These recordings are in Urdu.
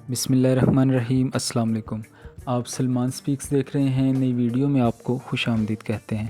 بسم اللہ الرحمن الرحیم۔ السلام علیکم۔ آپ سلمان سپیکس دیکھ رہے ہیں۔ نئی ویڈیو میں آپ کو خوش آمدید کہتے ہیں۔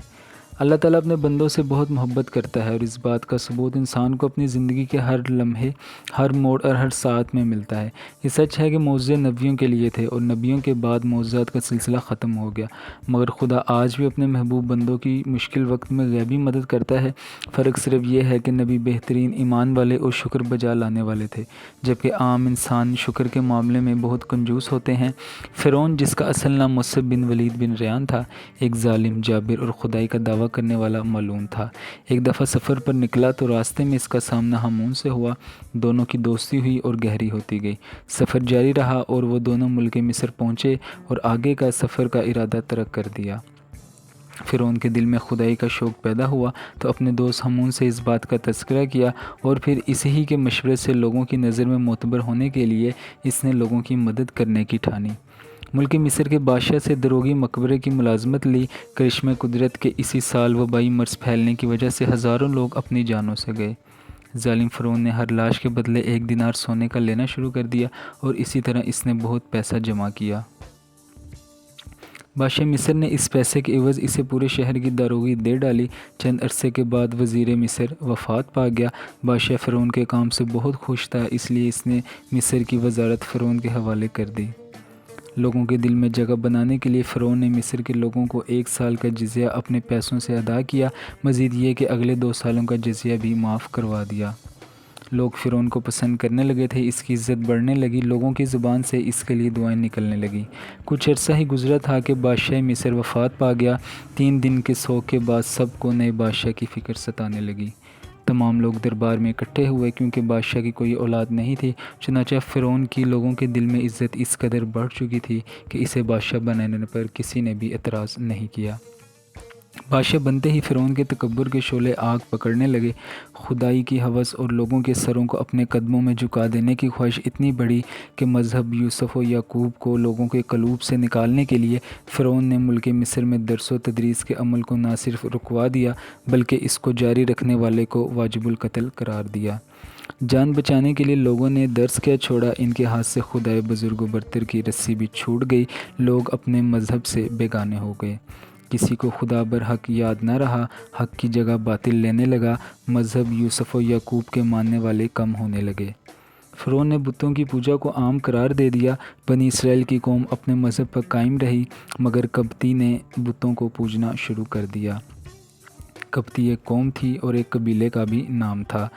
اللہ تعالیٰ اپنے بندوں سے بہت محبت کرتا ہے، اور اس بات کا ثبوت انسان کو اپنی زندگی کے ہر لمحے، ہر موڑ اور ہر ساعت میں ملتا ہے۔ یہ سچ ہے کہ معجزے نبیوں کے لیے تھے، اور نبیوں کے بعد معجزات کا سلسلہ ختم ہو گیا، مگر خدا آج بھی اپنے محبوب بندوں کی مشکل وقت میں غیبی مدد کرتا ہے۔ فرق صرف یہ ہے کہ نبی بہترین ایمان والے اور شکر بجا لانے والے تھے، جبکہ عام انسان شکر کے معاملے میں بہت کنجوس ہوتے ہیں۔ فرعون، جس کا اصل نام مصعب بن ولید بن ریان تھا، ایک ظالم، جابر اور خدائی کا دعویٰ کرنے والا ملعون تھا۔ ایک دفعہ سفر پر نکلا تو راستے میں اس کا سامنا ہامون سے ہوا۔ دونوں کی دوستی ہوئی اور گہری ہوتی گئی۔ سفر جاری رہا اور وہ دونوں ملک مصر پہنچے اور آگے کا سفر کا ارادہ ترک کر دیا۔ فرعون کے دل میں خدائی کا شوق پیدا ہوا تو اپنے دوست ہامون سے اس بات کا تذکرہ کیا، اور پھر اسی ہی کے مشورے سے لوگوں کی نظر میں معتبر ہونے کے لیے اس نے لوگوں کی مدد کرنے کی ٹھانی۔ ملک مصر کے بادشاہ سے دروگی مقبرے کی ملازمت لی۔ کرشمِ قدرت کے اسی سال وبائی مرض پھیلنے کی وجہ سے ہزاروں لوگ اپنی جانوں سے گئے۔ ظالم فرعون نے ہر لاش کے بدلے 1 دینار سونے کا لینا شروع کر دیا، اور اسی طرح اس نے بہت پیسہ جمع کیا۔ بادشاہ مصر نے اس پیسے کے عوض اسے پورے شہر کی داروغی دے ڈالی۔ چند عرصے کے بعد وزیر مصر وفات پا گیا۔ بادشاہ فرعون کے کام سے بہت خوش تھا، اس لیے اس نے مصر کی وزارت فرعون کے حوالے کر دی۔ لوگوں کے دل میں جگہ بنانے کے لیے فرعون نے مصر کے لوگوں کو 1 سال کا جزیہ اپنے پیسوں سے ادا کیا، مزید یہ کہ اگلے 2 سالوں کا جزیہ بھی معاف کروا دیا۔ لوگ فرعون کو پسند کرنے لگے تھے، اس کی عزت بڑھنے لگی، لوگوں کی زبان سے اس کے لیے دعائیں نکلنے لگیں۔ کچھ عرصہ ہی گزرا تھا کہ بادشاہ مصر وفات پا گیا۔ 3 دن کے سوگ کے بعد سب کو نئے بادشاہ کی فکر ستانے لگی۔ تمام لوگ دربار میں اکٹھے ہوئے، کیونکہ بادشاہ کی کوئی اولاد نہیں تھی۔ چنانچہ فرعون کی لوگوں کے دل میں عزت اس قدر بڑھ چکی تھی کہ اسے بادشاہ بنانے پر کسی نے بھی اعتراض نہیں کیا۔ بادشاہ بنتے ہی فرعون کے تکبر کے شعلے آگ پکڑنے لگے۔ خدائی کی ہوس اور لوگوں کے سروں کو اپنے قدموں میں جھکا دینے کی خواہش اتنی بڑھی کہ مذہب یوسف و یعقوب کو لوگوں کے قلوب سے نکالنے کے لیے فرعون نے ملک مصر میں درس و تدریس کے عمل کو نہ صرف رکوا دیا، بلکہ اس کو جاری رکھنے والے کو واجب القتل قرار دیا۔ جان بچانے کے لیے لوگوں نے درس کیا چھوڑا، ان کے ہاتھ سے خدائے بزرگ و برتر کی رسی بھی چھوٹ گئی۔ لوگ اپنے مذہب سے بیگانے ہو گئے۔ کسی کو خدا برحق یاد نہ رہا، حق کی جگہ باطل لینے لگا۔ مذہب یوسف و یعقوب کے ماننے والے کم ہونے لگے۔ فرعون نے بتوں کی پوجا کو عام قرار دے دیا۔ بنی اسرائیل کی قوم اپنے مذہب پر قائم رہی، مگر قبطی نے بتوں کو پوجنا شروع کر دیا۔ قبطی ایک قوم تھی اور ایک قبیلے کا بھی نام تھا۔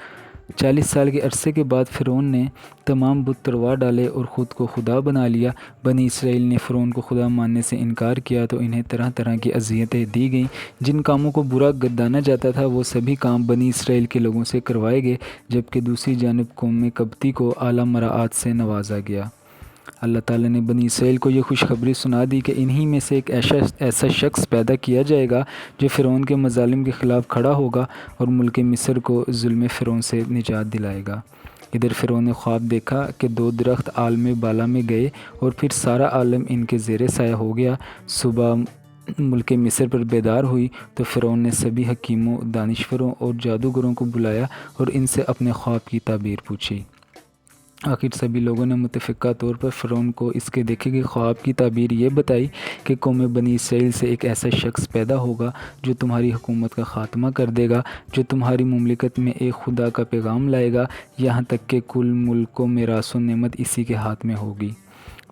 40 سال کے عرصے کے بعد فرعون نے تمام بت تڑوا ڈالے اور خود کو خدا بنا لیا۔ بنی اسرائیل نے فرعون کو خدا ماننے سے انکار کیا تو انہیں طرح طرح کی اذیتیں دی گئیں۔ جن کاموں کو برا گردانا جاتا تھا وہ سبھی کام بنی اسرائیل کے لوگوں سے کروائے گئے، جبکہ دوسری جانب قوم قبطی کو اعلیٰ مراعات سے نوازا گیا۔ اللہ تعالیٰ نے بنی اسرائیل کو یہ خوشخبری سنا دی کہ انہی میں سے ایک ایسا شخص پیدا کیا جائے گا جو فرعون کے مظالم کے خلاف کھڑا ہوگا اور ملک مصر کو ظلم فرعون سے نجات دلائے گا۔ ادھر فرعون نے خواب دیکھا کہ 2 درخت عالم بالا میں گئے اور پھر سارا عالم ان کے زیر سایہ ہو گیا۔ صبح ملک مصر پر بیدار ہوئی تو فرعون نے سبھی حکیموں، دانشوروں اور جادوگروں کو بلایا اور ان سے اپنے خواب کی تعبیر پوچھی۔ آخر سبھی لوگوں نے متفقہ طور پر فرعون کو اس کے دیکھے گئے خواب کی تعبیر یہ بتائی کہ قوم بنی اسرائیل سے ایک ایسا شخص پیدا ہوگا جو تمہاری حکومت کا خاتمہ کر دے گا، جو تمہاری مملکت میں ایک خدا کا پیغام لائے گا، یہاں تک کہ کل ملک و میراث و نعمت اسی کے ہاتھ میں ہوگی۔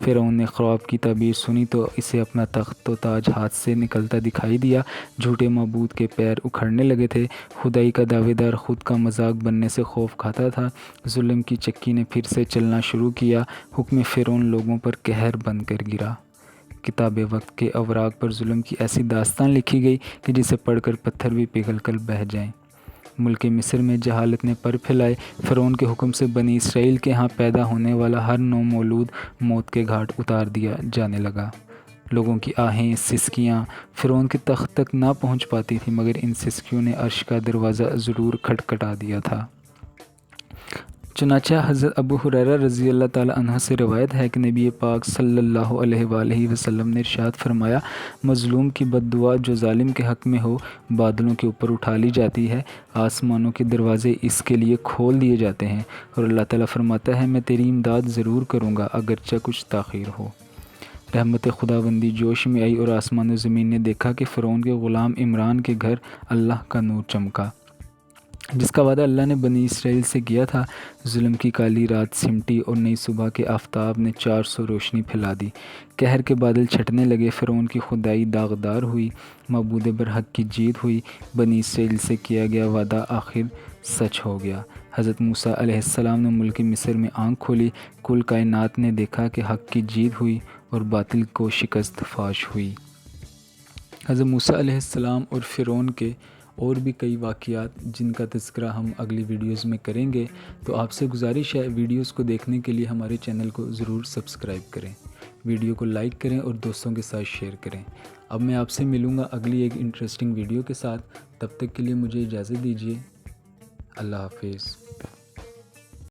فرعون نے خواب کی تعبیر سنی تو اسے اپنا تخت و تاج ہاتھ سے نکلتا دکھائی دیا۔ جھوٹے معبود کے پیر اکھڑنے لگے تھے۔ خدائی کا دعوے دار خود کا مذاق بننے سے خوف کھاتا تھا۔ ظلم کی چکی نے پھر سے چلنا شروع کیا۔ حکم فرعون لوگوں پر قہر بن کر گرا۔ کتاب وقت کے اوراق پر ظلم کی ایسی داستان لکھی گئی کہ جسے پڑھ کر پتھر بھی پگھل کر بہہ جائیں۔ ملک مصر میں جہالت نے پر پھیلائے۔ فرعون کے حکم سے بنی اسرائیل کے ہاں پیدا ہونے والا ہر نو مولود موت کے گھاٹ اتار دیا جانے لگا۔ لوگوں کی آہیں، سسکیاں فرعون کے تخت تک نہ پہنچ پاتی تھیں، مگر ان سسکیوں نے عرش کا دروازہ ضرور کھٹکھٹا دیا تھا۔ چنانچہ حضرت ابو ہریرہ رضی اللہ تعالیٰ عنہ سے روایت ہے کہ نبی پاک صلی اللہ علیہ وآلہ وسلم نے ارشاد فرمایا، مظلوم کی بد دعا جو ظالم کے حق میں ہو بادلوں کے اوپر اٹھا لی جاتی ہے، آسمانوں کے دروازے اس کے لیے کھول دیے جاتے ہیں، اور اللہ تعالیٰ فرماتا ہے میں تیری امداد ضرور کروں گا اگرچہ کچھ تاخیر ہو۔ رحمت خداوندی جوش میں آئی اور آسمان و زمین نے دیکھا کہ فرعون کے غلام عمران کے گھر اللہ کا نور چمکا، جس کا وعدہ اللہ نے بنی اسرائیل سے کیا تھا۔ ظلم کی کالی رات سمٹی اور نئی صبح کے آفتاب نے 400 روشنی پھیلا دی۔ قہر کے بادل چھٹنے لگے، فرعون کی خدائی داغدار ہوئی، معبود برحق کی جیت ہوئی، بنی اسرائیل سے کیا گیا وعدہ آخر سچ ہو گیا۔ حضرت موسیٰ علیہ السلام نے ملک مصر میں آنکھ کھولی، کل کائنات نے دیکھا کہ حق کی جیت ہوئی اور باطل کو شکست فاش ہوئی۔ حضرت موسیٰ علیہ السلام اور فرعون کے اور بھی کئی واقعات جن کا تذکرہ ہم اگلی ویڈیوز میں کریں گے، تو آپ سے گزارش ہے ویڈیوز کو دیکھنے کے لیے ہمارے چینل کو ضرور سبسکرائب کریں، ویڈیو کو لائک کریں اور دوستوں کے ساتھ شیئر کریں۔ اب میں آپ سے ملوں گا اگلی ایک انٹرسٹنگ ویڈیو کے ساتھ، تب تک کے لیے مجھے اجازت دیجیے۔ اللہ حافظ۔